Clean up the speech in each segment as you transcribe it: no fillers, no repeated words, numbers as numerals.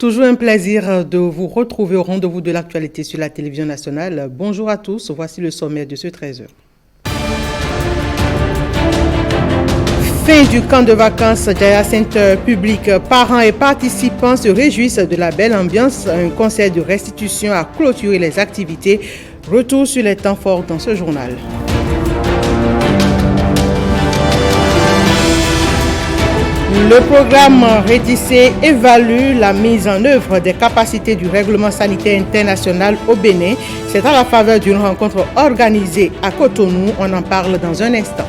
Toujours un plaisir de vous retrouver au rendez-vous de l'actualité sur la télévision nationale. Bonjour à tous, voici le sommaire de ce 13h. Fin du camp de vacances Jaya Center public. Parents et participants se réjouissent de la belle ambiance. Un concert de restitution a clôturé les activités. Retour sur les temps forts dans ce journal. Le programme Rétissé évalue la mise en œuvre des capacités du règlement sanitaire international au Bénin. C'est à la faveur d'une rencontre organisée à Cotonou. On en parle dans un instant.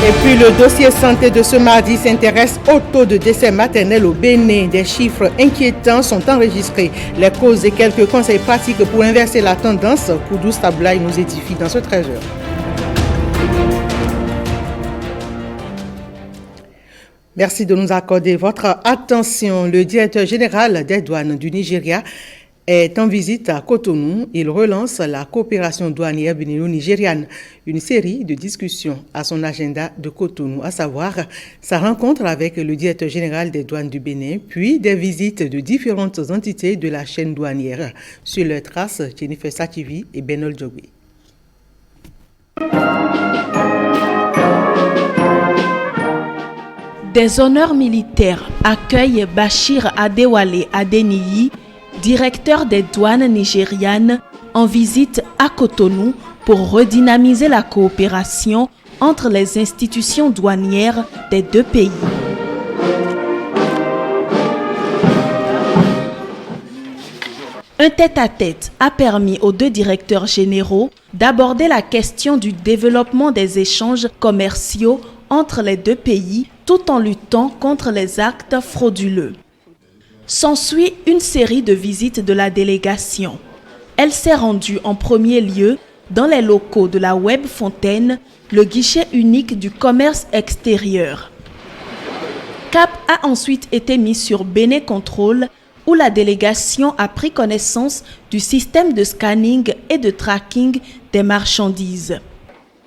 Et puis le dossier santé de ce mardi s'intéresse au taux de décès maternel au Bénin. Des chiffres inquiétants sont enregistrés. Les causes et quelques conseils pratiques pour inverser la tendance. Koudou Stablaï nous édifie dans ce 13h. Merci de nous accorder votre attention. Le directeur général des douanes du Nigeria est en visite à Cotonou. Il relance la coopération douanière bénino-nigériane. Une série de discussions à son agenda de Cotonou, à savoir sa rencontre avec le directeur général des douanes du Bénin, puis des visites de différentes entités de la chaîne douanière. Sur leur trace, Jennifer Sativi et Benol Djogui. Des honneurs militaires accueillent Bachir Adewale Adeniyi, directeur des douanes nigérianes, en visite à Cotonou pour redynamiser la coopération entre les institutions douanières des deux pays. Un tête-à-tête a permis aux deux directeurs généraux d'aborder la question du développement des échanges commerciaux entre les deux pays tout en luttant contre les actes frauduleux. S'ensuit une série de visites de la délégation. Elle s'est rendue en premier lieu dans les locaux de la Web Fontaine, le guichet unique du commerce extérieur. Cap a ensuite été mis sur Béné Control, où la délégation a pris connaissance du système de scanning et de tracking des marchandises.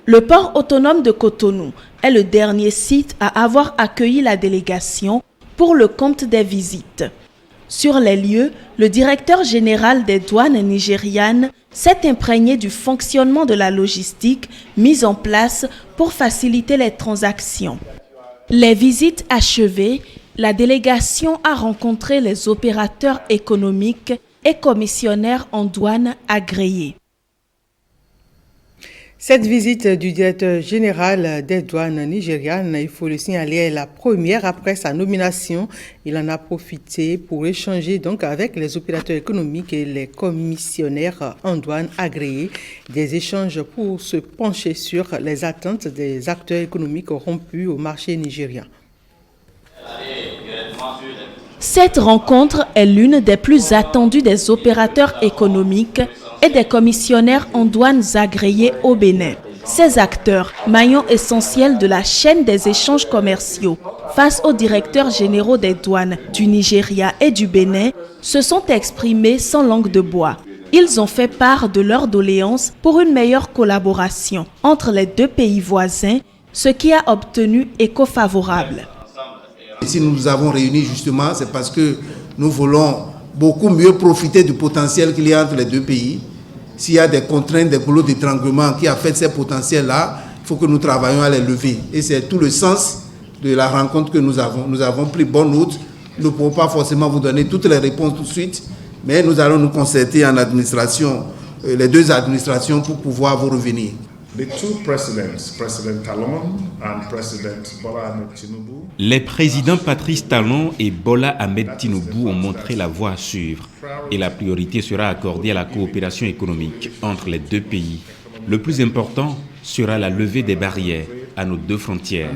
Le port autonome de Cotonou est le dernier site à avoir accueilli la délégation pour le compte des visites. Sur les lieux, le directeur général des douanes nigérianes s'est imprégné du fonctionnement de la logistique mise en place pour faciliter les transactions. Les visites achevées, la délégation a rencontré les opérateurs économiques et commissionnaires en douane agréés. Cette visite du directeur général des douanes nigérianes, il faut le signaler, est la première après sa nomination. Il en a profité pour échanger donc avec les opérateurs économiques et les commissionnaires en douane agréés. Des échanges pour se pencher sur les attentes des acteurs économiques rompus au marché nigérien. Cette rencontre est l'une des plus attendues des opérateurs économiques et des commissionnaires en douanes agréés au Bénin. Ces acteurs, maillons essentiels de la chaîne des échanges commerciaux, face aux directeurs généraux des douanes du Nigeria et du Bénin, se sont exprimés sans langue de bois. Ils ont fait part de leurs doléances pour une meilleure collaboration entre les deux pays voisins, ce qui a obtenu écho favorable. Si nous nous avons réunis justement, c'est parce que nous voulons beaucoup mieux profiter du potentiel qu'il y a entre les deux pays. S'il y a des contraintes, des goulots d'étranglement qui affectent ces potentiels-là, il faut que nous travaillions à les lever. Et c'est tout le sens de la rencontre que nous avons. Nous avons pris bonne note. Nous ne pouvons pas forcément vous donner toutes les réponses tout de suite, mais nous allons nous concerter en administration, les deux administrations, pour pouvoir vous revenir. Les présidents Patrice Talon et Bola Ahmed Tinubu ont montré la voie à suivre et la priorité sera accordée à la coopération économique entre les deux pays. Le plus important sera la levée des barrières à nos deux frontières.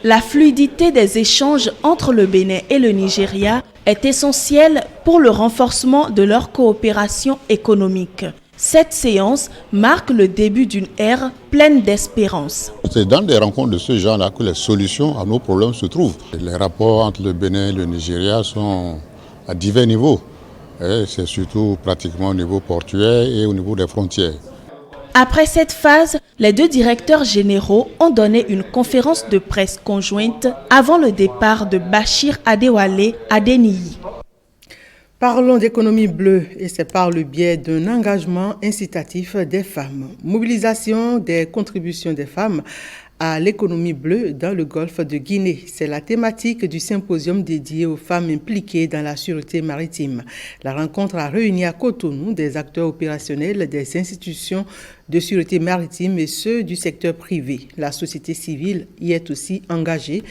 La fluidité des échanges entre le Bénin et le Nigeria est essentielle pour le renforcement de leur coopération économique. Cette séance marque le début d'une ère pleine d'espérance. C'est dans des rencontres de ce genre-là que les solutions à nos problèmes se trouvent. Les rapports entre le Bénin et le Nigeria sont à divers niveaux. C'est surtout pratiquement au niveau portuaire et au niveau des frontières. Après cette phase, les deux directeurs généraux ont donné une conférence de presse conjointe avant le départ de Bachir Adewale Adeniyi. Parlons d'économie bleue et c'est par le biais d'un engagement incitatif des femmes. Mobilisation des contributions des femmes à l'économie bleue dans le golfe de Guinée. C'est la thématique du symposium dédié aux femmes impliquées dans la sûreté maritime. La rencontre a réuni à Cotonou des acteurs opérationnels des institutions de sûreté maritime et ceux du secteur privé. La société civile y est aussi engagée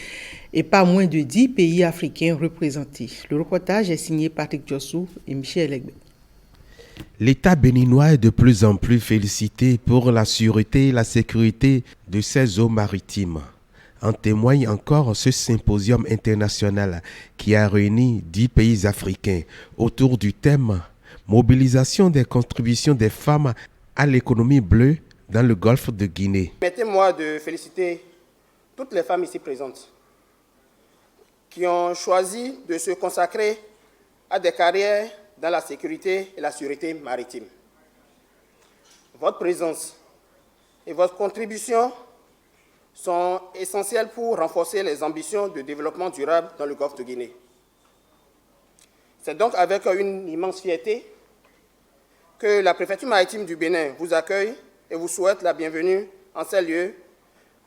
et pas moins de 10 pays africains représentés. Le reportage est signé Patrick Djossou et Michel Egbe. L'État béninois est de plus en plus félicité pour la sûreté et la sécurité de ses eaux maritimes. En témoigne encore ce symposium international qui a réuni 10 pays africains autour du thème « Mobilisation des contributions des femmes à l'économie bleue dans le golfe de Guinée ». Permettez-moi de féliciter toutes les femmes ici présentes qui ont choisi de se consacrer à des carrières dans la sécurité et la sûreté maritime. Votre présence et votre contribution sont essentielles pour renforcer les ambitions de développement durable dans le golfe de Guinée. C'est donc avec une immense fierté que la préfecture maritime du Bénin vous accueille et vous souhaite la bienvenue en ces lieux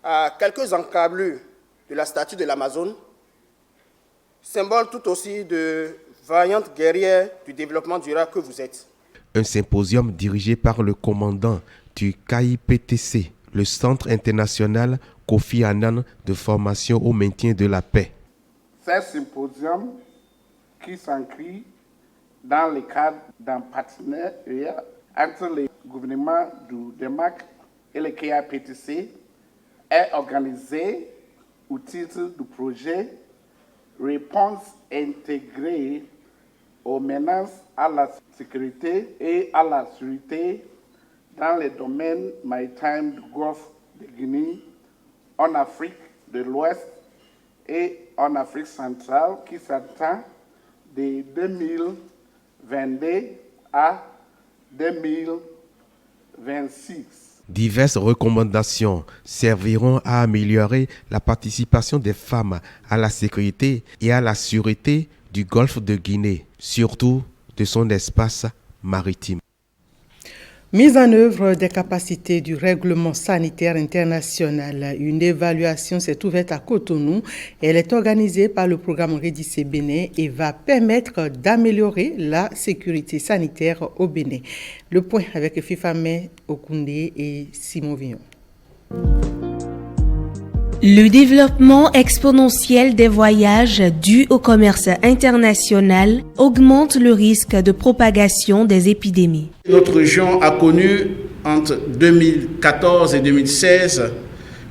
à quelques encablures de la statue de l'Amazone, symbole tout aussi de vaillante guerrière du développement durable que vous êtes. Un symposium dirigé par le commandant du KIPTC, le Centre international Kofi Annan de formation au maintien de la paix. C'est un symposium qui s'inscrit dans le cadre d'un partenariat entre le gouvernement du Danemark et le KIPTC est organisé au titre du projet Réponse intégrée aux menaces à la sécurité et à la sûreté dans les domaines maritimes du golfe de Guinée, en Afrique de l'Ouest et en Afrique centrale qui s'attend de 2022 à 2026. Diverses recommandations serviront à améliorer la participation des femmes à la sécurité et à la sûreté du golfe de Guinée, surtout de son espace maritime. Mise en œuvre des capacités du règlement sanitaire international. Une évaluation s'est ouverte à Cotonou. Elle est organisée par le programme Rédissé Bénin et va permettre d'améliorer la sécurité sanitaire au Bénin. Le point avec Fifamé Okoundé et Simon Vignon. Le développement exponentiel des voyages dû au commerce international augmente le risque de propagation des épidémies. Notre région a connu entre 2014 et 2016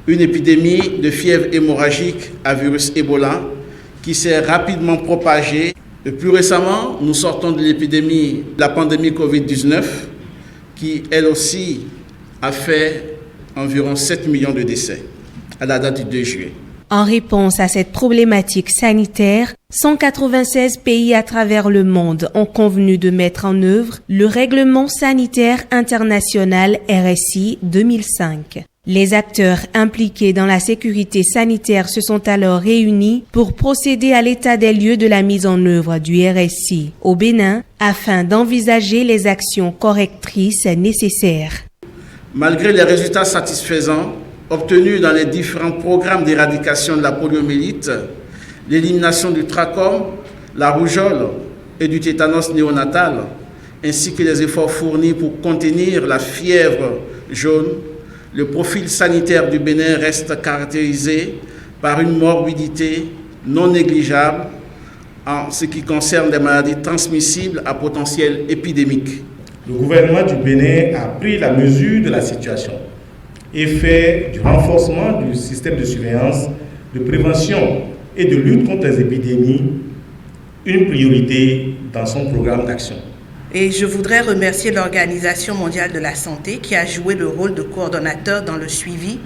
une épidémie de fièvre hémorragique à virus Ebola qui s'est rapidement propagée. Et plus récemment, nous sortons de l'épidémie de la pandémie Covid-19 qui, elle aussi, a fait environ 7 millions de décès à la date du 2 juillet. En réponse à cette problématique sanitaire, 196 pays à travers le monde ont convenu de mettre en œuvre le Règlement sanitaire international RSI 2005. Les acteurs impliqués dans la sécurité sanitaire se sont alors réunis pour procéder à l'état des lieux de la mise en œuvre du RSI au Bénin afin d'envisager les actions correctrices nécessaires. Malgré les résultats satisfaisants obtenus dans les différents programmes d'éradication de la poliomyélite, l'élimination du trachome, la rougeole et du tétanos néonatal, ainsi que les efforts fournis pour contenir la fièvre jaune, le profil sanitaire du Bénin reste caractérisé par une morbidité non négligeable en ce qui concerne les maladies transmissibles à potentiel épidémique. Le gouvernement du Bénin a pris la mesure de la situation et fait du renforcement du système de surveillance, de prévention et de lutte contre les épidémies une priorité dans son programme d'action. Et je voudrais remercier l'Organisation mondiale de la santé qui a joué le rôle de coordonnateur dans le suivi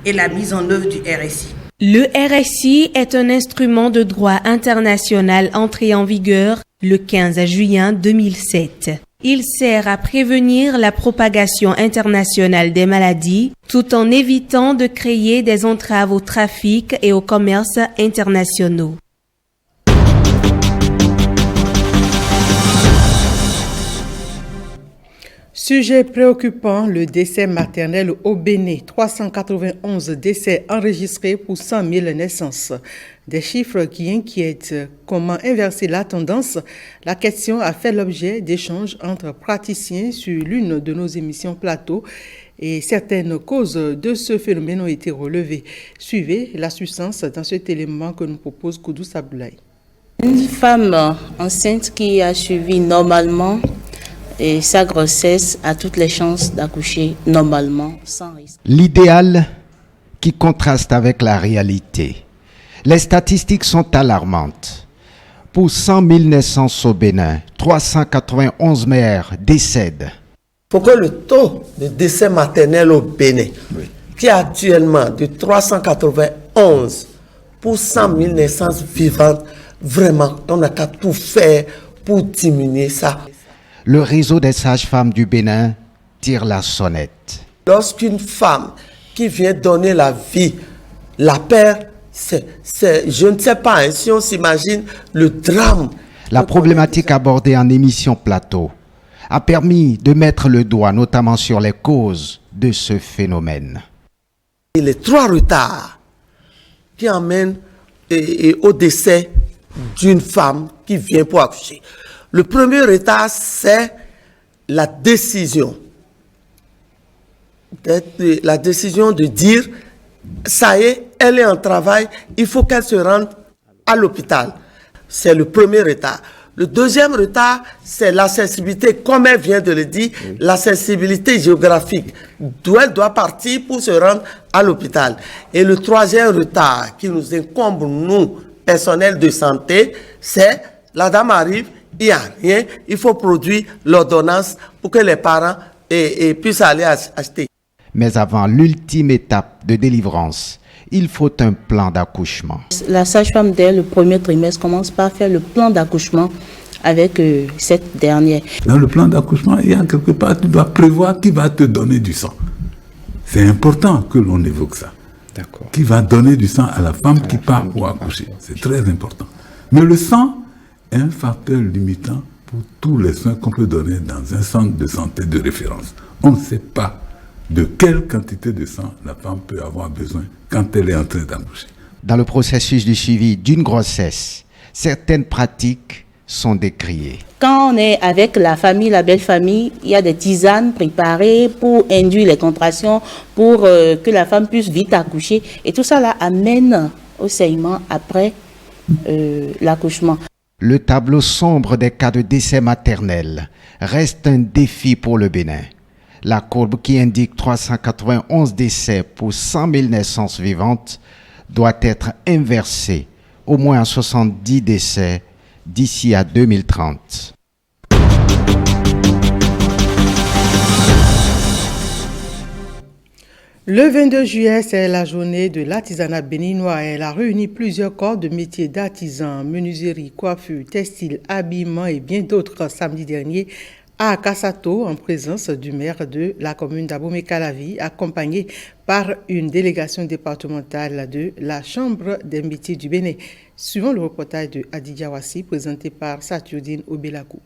et la mise en œuvre du RSI. Le RSI est un instrument de droit international entré en vigueur le 15 juin 2007. Il sert à prévenir la propagation internationale des maladies tout en évitant de créer des entraves au trafic et au commerce internationaux. Sujet préoccupant, le décès maternel au Bénin. 391 décès enregistrés pour 100 000 naissances. Des chiffres qui inquiètent. Comment inverser la tendance? La question a fait l'objet d'échanges entre praticiens sur l'une de nos émissions plateau et certaines causes de ce phénomène ont été relevées. Suivez la substance dans cet élément que nous propose Koudou Saboulaye. Une femme enceinte qui a suivi normalement et sa grossesse a toutes les chances d'accoucher normalement, sans risque. L'idéal qui contraste avec la réalité. Les statistiques sont alarmantes. Pour 100 000 naissances au Bénin, 391 mères décèdent. Il faut que le taux de décès maternel au Bénin, qui est actuellement de 391 pour 100 000 naissances vivantes, vraiment, on n'a qu'à tout faire pour diminuer ça. Le réseau des sages-femmes du Bénin tire la sonnette. Lorsqu'une femme qui vient donner la vie, la perd, je ne sais pas, si on s'imagine le drame. La problématique abordée en émission plateau a permis de mettre le doigt notamment sur les causes de ce phénomène. Et les 3 retards qui emmènent au décès d'une femme qui vient pour accoucher. Le premier retard, c'est la décision. La décision de dire, ça y est, elle est en travail, il faut qu'elle se rende à l'hôpital. C'est le premier retard. Le deuxième retard, c'est l'accessibilité, comme elle vient de le dire, l'accessibilité géographique, d'où elle doit partir pour se rendre à l'hôpital. Et le troisième retard qui nous incombe, nous, personnel de santé, c'est la dame arrive, il n'y a rien, il faut produire l'ordonnance pour que les parents puissent aller acheter. Mais avant l'ultime étape de délivrance, il faut un plan d'accouchement. La sage-femme, dès le premier trimestre, commence par faire le plan d'accouchement avec cette dernière. Dans le plan d'accouchement, il y a quelque part, tu dois prévoir qui va te donner du sang. C'est important que l'on évoque ça. D'accord. Qui va donner du sang à la femme qui part pour accoucher. C'est très important. Mais le sang est un facteur limitant pour tous les soins qu'on peut donner dans un centre de santé de référence. On ne sait pas de quelle quantité de sang la femme peut avoir besoin quand elle est en train d'accoucher. Dans le processus de suivi d'une grossesse, certaines pratiques sont décriées. Quand on est avec la famille, la belle famille, il y a des tisanes préparées pour induire les contractions, pour que la femme puisse vite accoucher. Et tout ça là amène au saignement après l'accouchement. Le tableau sombre des cas de décès maternel reste un défi pour le Bénin. La courbe qui indique 391 décès pour 100 000 naissances vivantes doit être inversée, au moins à 70 décès d'ici à 2030. Le 22 juillet, c'est la journée de l'artisanat béninois. Elle a réuni plusieurs corps de métiers d'artisans, menuiserie, coiffure, textile, habillement et bien d'autres samedi dernier à Kassato, en présence du maire de la commune d'Abomey-Calavi, accompagné par une délégation départementale de la Chambre des métiers du Bénin. Suivant le reportage de Adi Diawassi, présenté par Satyoudine Obelakou.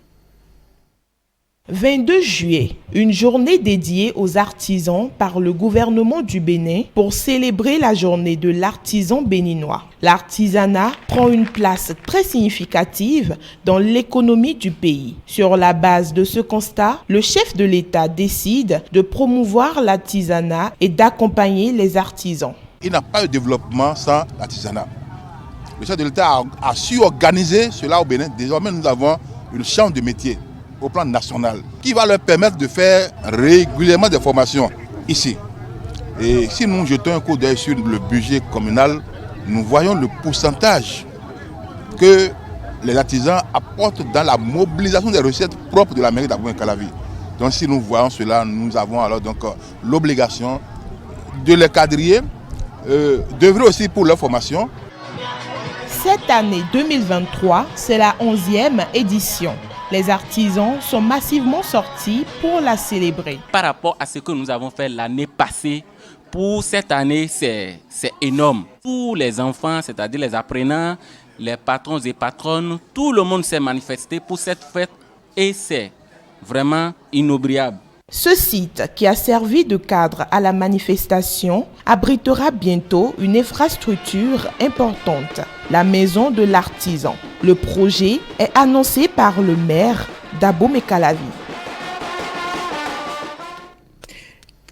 22 juillet, une journée dédiée aux artisans par le gouvernement du Bénin pour célébrer la journée de l'artisan béninois. L'artisanat prend une place très significative dans l'économie du pays. Sur la base de ce constat, le chef de l'État décide de promouvoir l'artisanat et d'accompagner les artisans. Il n'y a pas de développement sans l'artisanat. Le chef de l'État a su organiser cela au Bénin. Désormais, nous avons une chambre de métiers au plan national, qui va leur permettre de faire régulièrement des formations ici. Et si nous jetons un coup d'œil sur le budget communal, nous voyons le pourcentage que les artisans apportent dans la mobilisation des recettes propres de la mairie d'Abomey-Calavi. Donc si nous voyons cela, nous avons alors donc l'obligation de les quadriller, d'œuvrer aussi pour leur formation. Cette année 2023, c'est la 11e édition. Les artisans sont massivement sortis pour la célébrer. Par rapport à ce que nous avons fait l'année passée, pour cette année, c'est énorme. Tous les enfants, c'est-à-dire les apprenants, les patrons et patronnes, tout le monde s'est manifesté pour cette fête et c'est vraiment inoubliable. Ce site, qui a servi de cadre à la manifestation, abritera bientôt une infrastructure importante, la maison de l'artisan. Le projet est annoncé par le maire d'Abomey Calavi.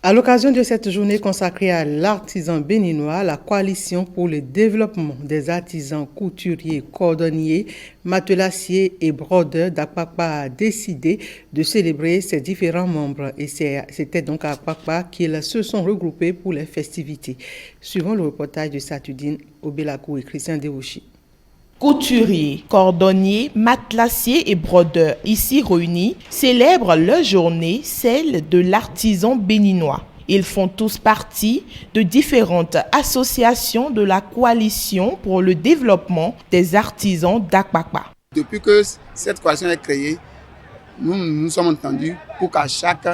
À l'occasion de cette journée consacrée à l'artisan béninois, la Coalition pour le développement des artisans couturiers, cordonniers, matelassiers et brodeurs d'Akpakpa a décidé de célébrer ses différents membres. Et c'était donc à Akpakpa qu'ils se sont regroupés pour les festivités. Suivant le reportage de Satudine Obelakou et Christian Derouchi. Couturiers, cordonniers, matelassiers et brodeurs, ici réunis, célèbrent leur journée, celle de l'artisan béninois. Ils font tous partie de différentes associations de la Coalition pour le développement des artisans d'Akpakpa. Depuis que cette coalition est créée, nous nous sommes entendus pour qu'à chaque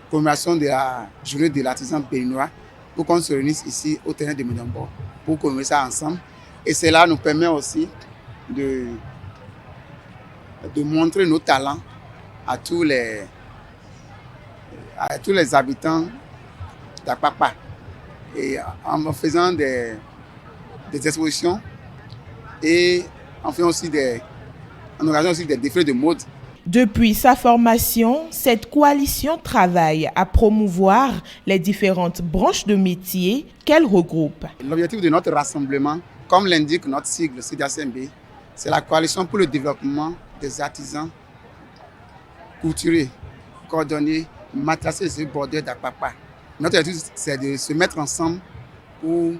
commémoration de la journée de l'artisan béninois, pour qu'on se réunisse ici au terrain de Médambo, pour commémorer ça ensemble. Et cela nous permet aussi de montrer nos talents à tous les habitants d'Akpakpa. Et en faisant des expositions et en faisant aussi en organisant aussi des défilés de mode. Depuis sa formation, cette coalition travaille à promouvoir les différentes branches de métiers qu'elle regroupe. L'objectif de notre rassemblement, comme l'indique notre sigle CDACMB, c'est la coalition pour le développement des artisans couturiers, cordonniers, matelassiers et brodeurs d'Akpakpa. Notre objectif, c'est de se mettre ensemble pour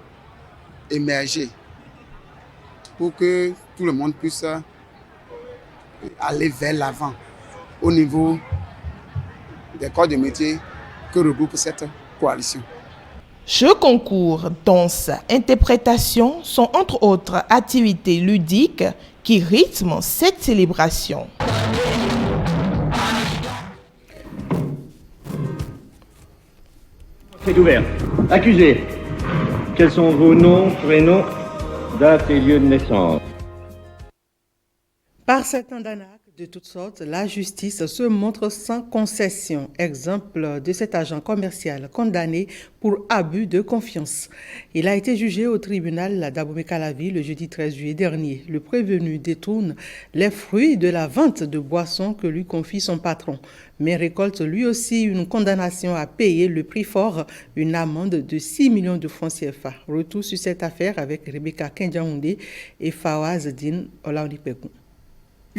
émerger, pour que tout le monde puisse aller vers l'avant au niveau des corps de métier que regroupe cette coalition. Jeux, concours, danse, interprétation sont entre autres activités ludiques qui rythment cette célébration. C'est ouvert. Accusés, quels sont vos noms, prénoms, date et lieu de naissance? Par certains d'arnaques de toutes sortes, la justice se montre sans concession. Exemple de cet agent commercial condamné pour abus de confiance. Il a été jugé au tribunal d'Abomey Calavi le jeudi 13 juillet dernier. Le prévenu détourne les fruits de la vente de boissons que lui confie son patron, mais récolte lui aussi une condamnation à payer le prix fort, une amende de 6 millions de francs CFA. Retour sur cette affaire avec Rebecca Kendiaoundé et Fawaz Din Olaonipekou.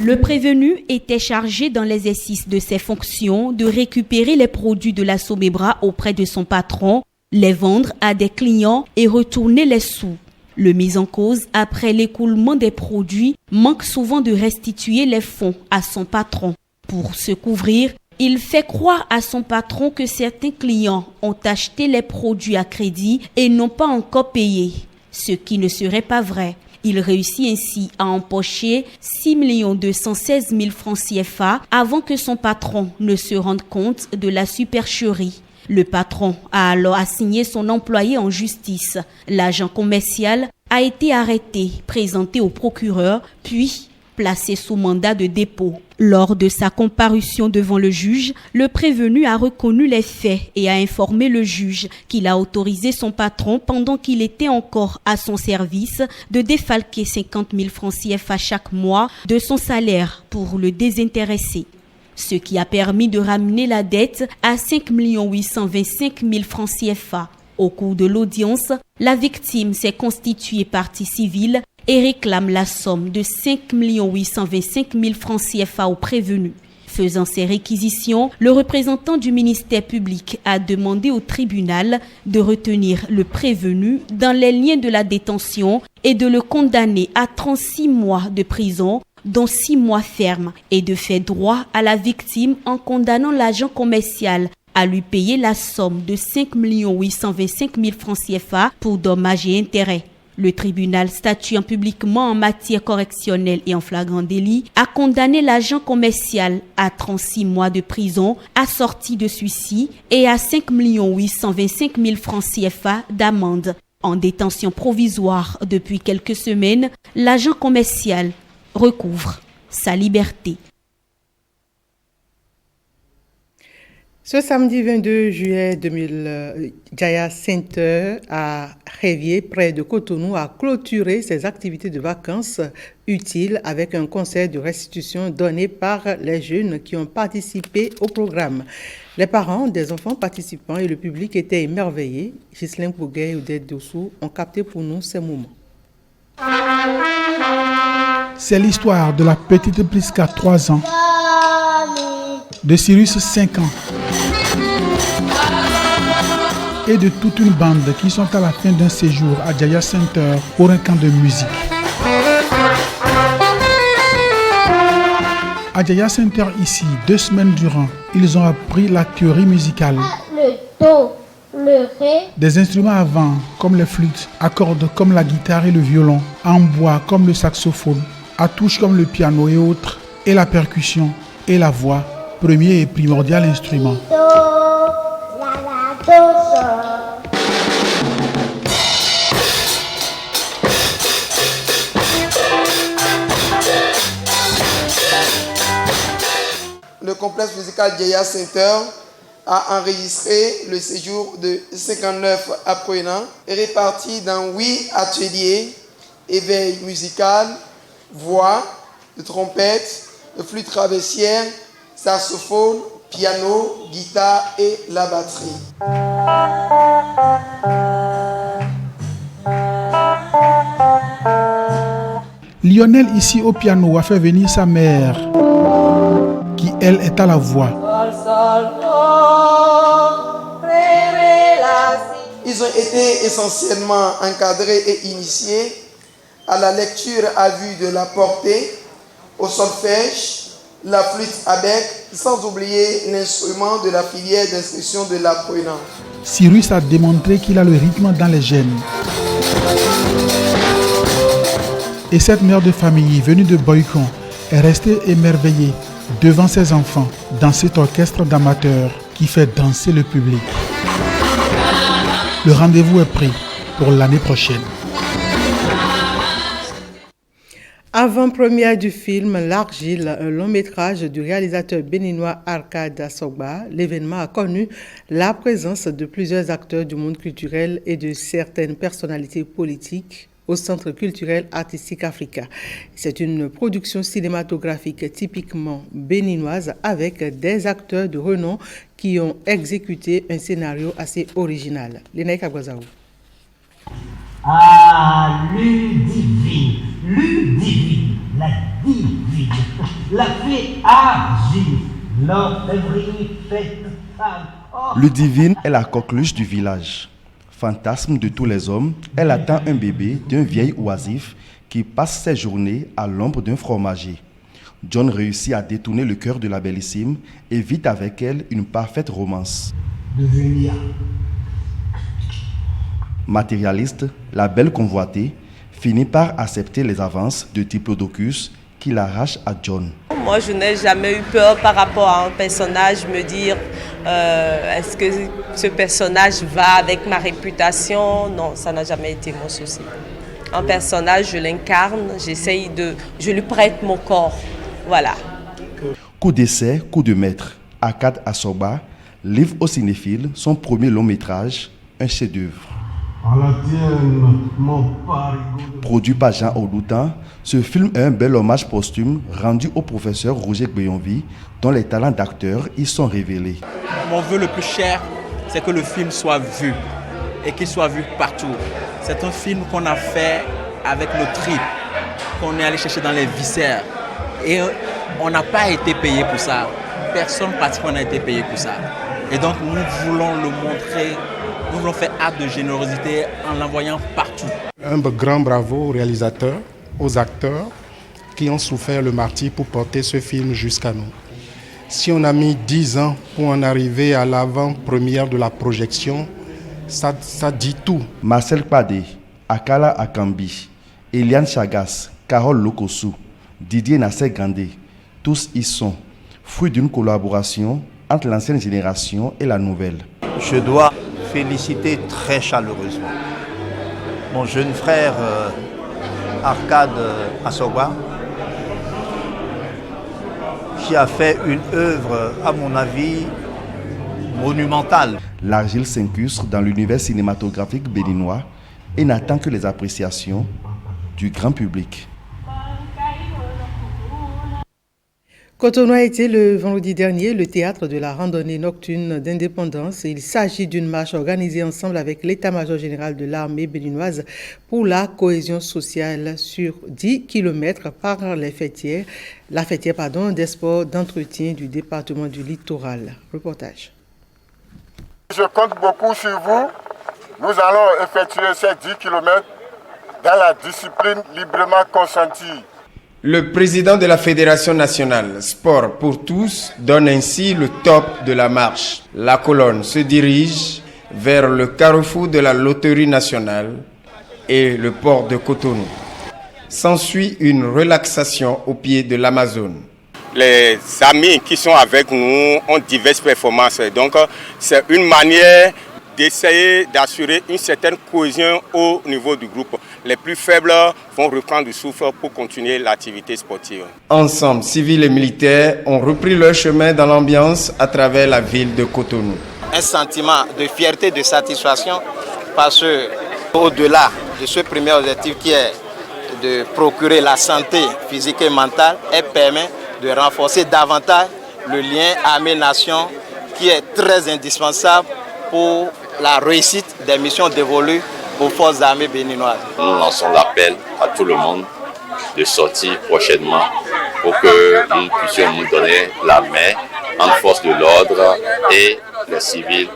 Le prévenu était chargé dans l'exercice de ses fonctions de récupérer les produits de la Somebra auprès de son patron, les vendre à des clients et retourner les sous. Le mis en cause, après l'écoulement des produits, manque souvent de restituer les fonds à son patron. Pour se couvrir, il fait croire à son patron que certains clients ont acheté les produits à crédit et n'ont pas encore payé, ce qui ne serait pas vrai. Il réussit ainsi à empocher 6 216 000 francs CFA avant que son patron ne se rende compte de la supercherie. Le patron a alors assigné son employé en justice. L'agent commercial a été arrêté, présenté au procureur, puis placé sous mandat de dépôt. Lors de sa comparution devant le juge, le prévenu a reconnu les faits et a informé le juge qu'il a autorisé son patron, pendant qu'il était encore à son service, de défalquer 50 000 francs CFA chaque mois de son salaire pour le désintéresser. Ce qui a permis de ramener la dette à 5 825 000 francs CFA. Au cours de l'audience, la victime s'est constituée partie civile et réclame la somme de 5 825 000 francs CFA au prévenu. Faisant ces réquisitions, le représentant du ministère public a demandé au tribunal de retenir le prévenu dans les liens de la détention et de le condamner à 36 mois de prison, dont 6 mois fermes, et de faire droit à la victime en condamnant l'agent commercial à lui payer la somme de 5 825 000 francs CFA pour dommages et intérêts. Le tribunal statuant publiquement en matière correctionnelle et en flagrant délit a condamné l'agent commercial à 36 mois de prison assorti de sursis et à 5 825 000 francs CFA d'amende. En détention provisoire depuis quelques semaines, l'agent commercial recouvre sa liberté. Ce samedi 22 juillet 2000, Jaya Center à Révier, près de Cotonou, a clôturé ses activités de vacances utiles avec un concert de restitution donné par les jeunes qui ont participé au programme. Les parents des enfants participants et le public étaient émerveillés. Ghislaine Pouguet et Odette Dossou ont capté pour nous ces moments. C'est l'histoire de la petite Priska 3 ans, de Cyrus 5 ans et de toute une bande qui sont à la fin d'un séjour à Jaya Center pour un camp de musique. À Jaya Center ici, 2 semaines durant, ils ont appris la théorie musicale. Le do, le ré. Des instruments à vent comme les flûtes, à cordes comme la guitare et le violon, en bois comme le saxophone, à touches comme le piano et autres, et la percussion et la voix, premier et primordial instrument. Le complexe musical Jaya Center a enregistré le séjour de 59 apprenants répartis dans 8 ateliers, éveil musical, voix, de trompette, de flûte traversière, saxophone, piano, guitare et la batterie. Lionel ici au piano a fait venir sa mère, qui elle est à la voix. Ils ont été essentiellement encadrés et initiés à la lecture à vue de la portée, au solfège, la flûte à bec, sans oublier l'instrument de la filière d'instruction de l'apprenant. Cyrus a démontré qu'il a le rythme dans les gènes. Et cette mère de famille venue de Boycon est restée émerveillée devant ses enfants dans cet orchestre d'amateurs qui fait danser le public. Le rendez-vous est pris pour l'année prochaine. Avant-première du film L'Argile, un long-métrage du réalisateur béninois Arcade Assogba, l'événement a connu la présence de plusieurs acteurs du monde culturel et de certaines personnalités politiques au Centre culturel artistique Africa. C'est une production cinématographique typiquement béninoise avec des acteurs de renom qui ont exécuté un scénario assez original. Lénaï Kagwazaou. Ah, Ludivine, la divine, la fée argile, l'orfèvrerie faite femme. Ludivine est la coqueluche du village. Fantasme de tous les hommes, elle attend un bébé d'un vieil oisif qui passe ses journées à l'ombre d'un fromager. John réussit à détourner le cœur de la bellissime et vit avec elle une parfaite romance. Matérialiste, la belle convoitée finit par accepter les avances de Diplodocus qui l'arrache à John. Moi, je n'ai jamais eu peur par rapport à un personnage, me dire est-ce que ce personnage va avec ma réputation? Non, ça n'a jamais été mon souci. Un personnage, je l'incarne, je lui prête mon corps. Voilà. Coup d'essai, coup de maître. Arcade Assogba livre aux cinéphiles son premier long métrage, un chef-d'œuvre. Produit par Jean Odoutan, ce film est un bel hommage posthume rendu au professeur Roger Gbeyonvi, dont les talents d'acteur y sont révélés. Mon vœu le plus cher, c'est que le film soit vu et qu'il soit vu partout. C'est un film qu'on a fait avec nos tripes, qu'on est allé chercher dans les viscères. Et on n'a pas été payé pour ça. Personne particulièrement n'a été payé pour ça. Et donc nous voulons le montrer. Nous voulons faire acte de générosité en l'envoyant partout. Un grand bravo aux réalisateurs, aux acteurs qui ont souffert le martyre pour porter ce film jusqu'à nous. Si on a mis 10 ans pour en arriver à l'avant-première de la projection, ça dit tout. Marcel Padé, Akala Akambi, Eliane Chagas, Carole Lokosu, Didier Nasser Gandé, tous y sont, fruits d'une collaboration entre l'ancienne génération et la nouvelle. Je dois féliciter très chaleureusement mon jeune frère Arcade Assoba, qui a fait une œuvre, à mon avis, monumentale. L'argile s'incruste dans l'univers cinématographique béninois et n'attend que les appréciations du grand public. Cotonou a été le vendredi dernier le théâtre de la randonnée nocturne d'indépendance. Il s'agit d'une marche organisée ensemble avec l'état-major général de l'armée béninoise pour la cohésion sociale sur 10 km par la fêtière des sports d'entretien du département du littoral. Reportage. Je compte beaucoup sur vous. Nous allons effectuer ces 10 km dans la discipline librement consentie. Le président de la Fédération nationale Sport pour tous donne ainsi le top de la marche. La colonne se dirige vers le carrefour de la loterie nationale et le port de Cotonou. S'ensuit une relaxation au pied de l'Amazone. Les amis qui sont avec nous ont diverses performances. Donc c'est une manière d'essayer d'assurer une certaine cohésion au niveau du groupe. Les plus faibles vont reprendre du souffle pour continuer l'activité sportive. Ensemble, civils et militaires ont repris leur chemin dans l'ambiance à travers la ville de Cotonou. Un sentiment de fierté, de satisfaction, parce que au-delà de ce premier objectif qui est de procurer la santé physique et mentale, elle permet de renforcer davantage le lien armée-nation qui est très indispensable pour la réussite des missions dévolues aux forces armées béninoises. Nous lançons l'appel à tout le monde de sortir prochainement pour que nous puissions nous donner la main entre forces de l'ordre et les civils.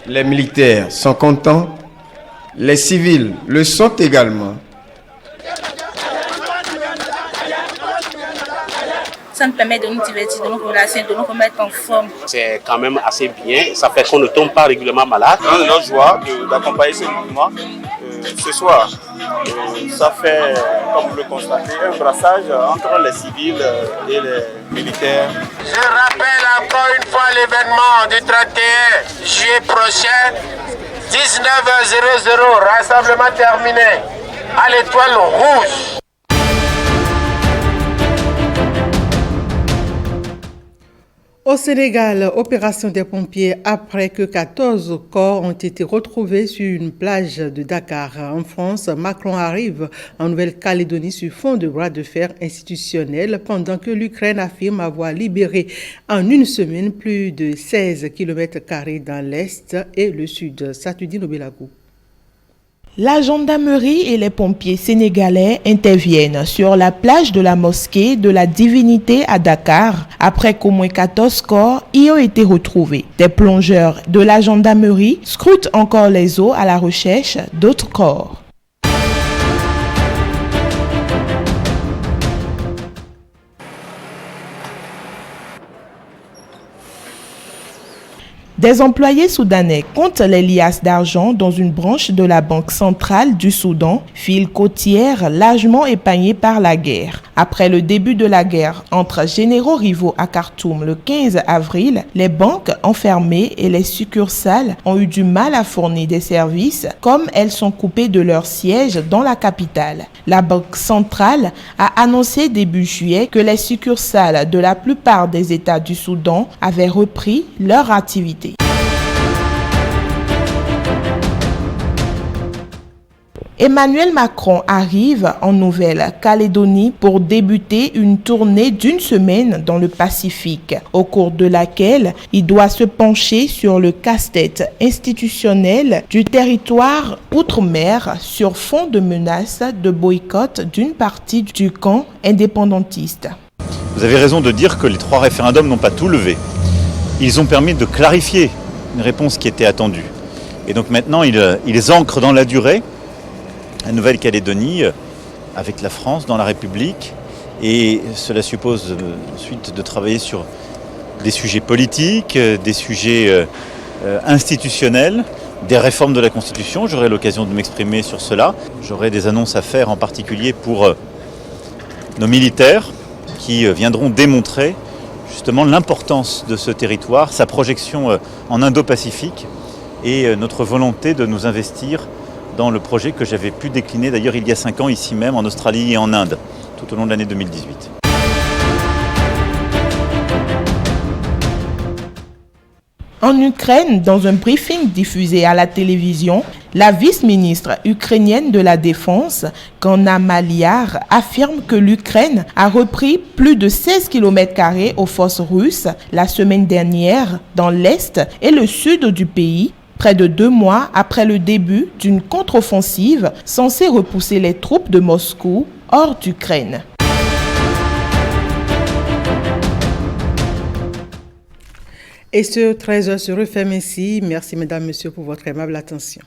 Les militaires sont contents, les civils le sont également. Ça nous permet de nous divertir, de nous relaxer, de nous remettre en forme. C'est quand même assez bien, ça fait qu'on ne tombe pas régulièrement malade. On a notre joie d'accompagner ce mouvement ce soir. Ça fait, comme vous le constatez, un brassage entre les civils et les militaires. Je rappelle encore une fois l'événement du 31 juillet prochain, 19h00, rassemblement terminé à l'Étoile Rouge. Au Sénégal, opération des pompiers après que 14 corps ont été retrouvés sur une plage de Dakar. En France, Macron arrive en Nouvelle-Calédonie sur fond de bras de fer institutionnel pendant que l'Ukraine affirme avoir libéré en une semaine plus de 16 km² dans l'Est et le Sud. Satudine Obelagou. La gendarmerie et les pompiers sénégalais interviennent sur la plage de la mosquée de la Divinité à Dakar après qu'au moins 14 corps y ont été retrouvés. Des plongeurs de la gendarmerie scrutent encore les eaux à la recherche d'autres corps. Des employés soudanais comptent les liasses d'argent dans une branche de la Banque centrale du Soudan, file côtière largement épargnée par la guerre. Après le début de la guerre entre généraux rivaux à Khartoum le 15 avril, les banques enfermées et les succursales ont eu du mal à fournir des services comme elles sont coupées de leur siège dans la capitale. La Banque centrale a annoncé début juillet que les succursales de la plupart des États du Soudan avaient repris leur activité. Emmanuel Macron arrive en Nouvelle-Calédonie pour débuter une tournée d'une semaine dans le Pacifique, au cours de laquelle il doit se pencher sur le casse-tête institutionnel du territoire outre-mer sur fond de menaces de boycott d'une partie du camp indépendantiste. Vous avez raison de dire que les 3 référendums n'ont pas tout levé. Ils ont permis de clarifier une réponse qui était attendue. Et donc maintenant, ils ancrent dans la durée la Nouvelle-Calédonie avec la France dans la République Et cela suppose ensuite de travailler sur des sujets politiques, des sujets institutionnels, des réformes de la Constitution. J'aurai l'occasion de m'exprimer sur cela. J'aurai des annonces à faire en particulier pour nos militaires qui viendront démontrer justement l'importance de ce territoire, sa projection en Indo-Pacifique et notre volonté de nous investir dans le projet que j'avais pu décliner d'ailleurs il y a 5 ans ici même en Australie et en Inde, tout au long de l'année 2018. En Ukraine, dans un briefing diffusé à la télévision, la vice-ministre ukrainienne de la Défense, Ganna Maliar, affirme que l'Ukraine a repris plus de 16 km² aux forces russes la semaine dernière dans l'est et le sud du pays, près de 2 mois après le début d'une contre-offensive censée repousser les troupes de Moscou hors d'Ukraine. Et ce 13h se referme ici. Merci mesdames, messieurs pour votre aimable attention.